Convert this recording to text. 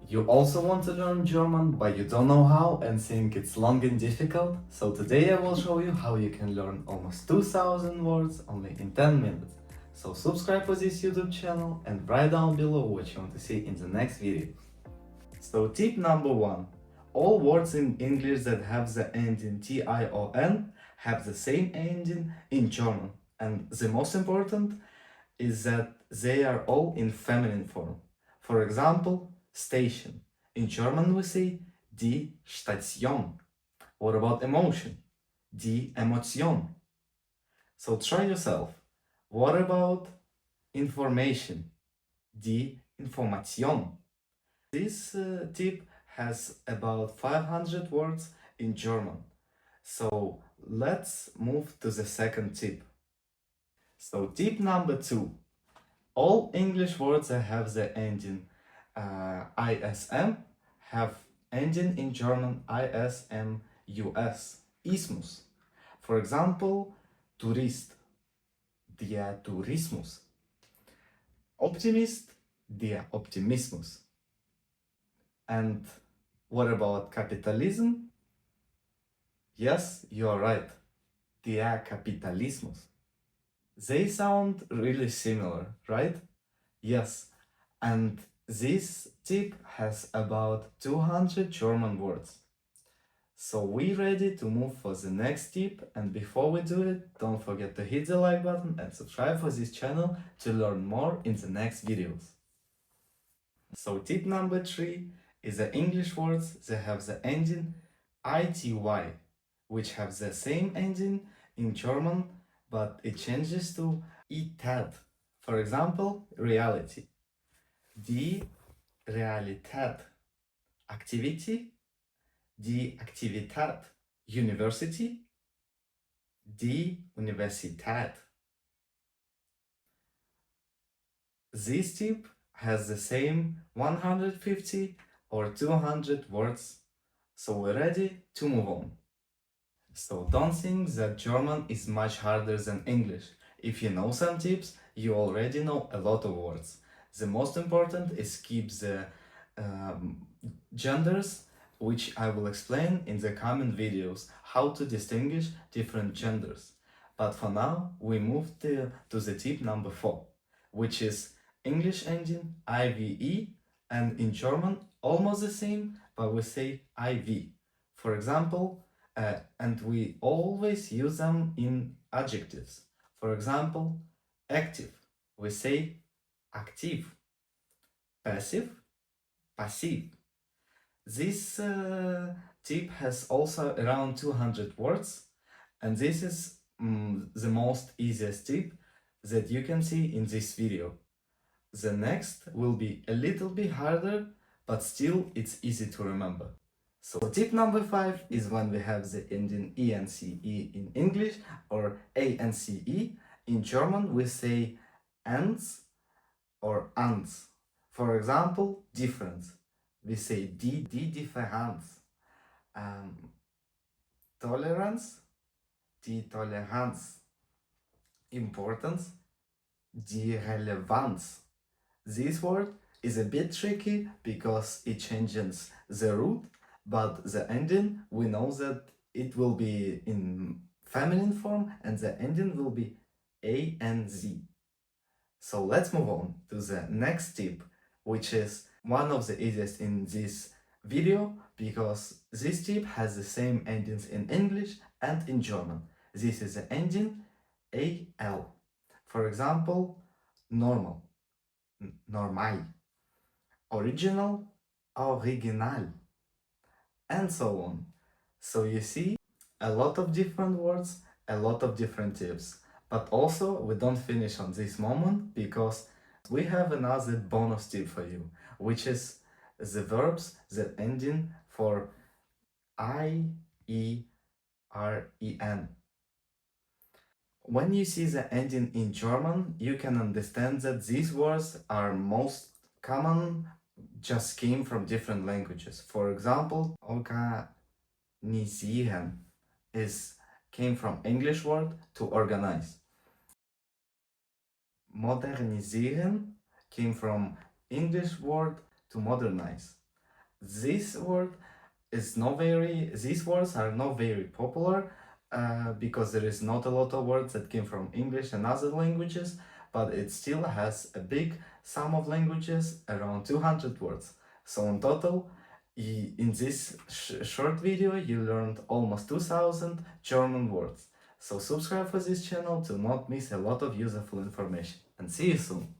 You also want to learn German, but you don't know how and think it's long and difficult? So today I will show you how you can learn almost 2000 words only in 10 minutes. So subscribe for this YouTube channel and write down below what you want to see in the next video. So tip number 1. All words in English that have the ending tion have the same ending in German. And the most important is that they are all in feminine form. For example, station. In German we say die Station. What about emotion? Die Emotion. So try yourself. What about information? Die Information. This tip has about 500 words in German. So let's move to the second tip. So tip number 2. All English words that have the ending ism have ending in German ismus, ismus. For example, Tourist, der Tourismus. Optimist, der Optimismus. And what about capitalism? Yes, you are right, der Kapitalismus. They sound really similar, right? Yes, and this tip has about 200 German words. So we ready to move for the next tip, and before we do it, don't forget to hit the like button and subscribe for this channel to learn more in the next videos. So tip number 3 is the English words that have the ending ity, which have the same ending in German, but it changes to itat. For example, reality. Die Realität. Activity. Die Aktivität. University. Die Universität. This tip has the same 150 or 200 words, so we're ready to move on. So don't think that German is much harder than English. If you know some tips, you already know a lot of words. The most important is keep the genders, which I will explain in the coming videos, how to distinguish different genders. But for now, we move to the tip number 4, which is English ending IVE, and in German almost the same, but we say IV. For example, and we always use them in adjectives. For example, active, we say active. Passive, passive. This tip has also around 200 words, and this is the most easiest tip that you can see in this video. The next will be a little bit harder, but still it's easy to remember. So tip number 5 is when we have the ending ence in English or ance. In German we say ance or ance. For example, difference. We say die Differenz. Tolerance, die Toleranz. Importance, die Relevanz. This word is a bit tricky because it changes the root, but the ending, we know that it will be in feminine form and the ending will be anz. So let's move on to the next tip, which is one of the easiest in this video because this tip has the same endings in English and in German. This is the ending al. For example, normal, normal, original, original, and so on. So you see, a lot of different words, a lot of different tips. But also, we don't finish on this moment because we have another bonus tip for you, which is the verbs that ending for ieren. When you see the ending in German, you can understand that these words are most common, just came from different languages. For example, organisieren came from English word to organize. Modernisieren came from English word to modernize. This word is not very, these words are not very popular because there is not a lot of words that came from English and other languages, but it still has a big sum of languages, around 200 words. So in total, in this short video, you learned almost 2000 German words. So subscribe for this channel to not miss a lot of useful information, and see you soon!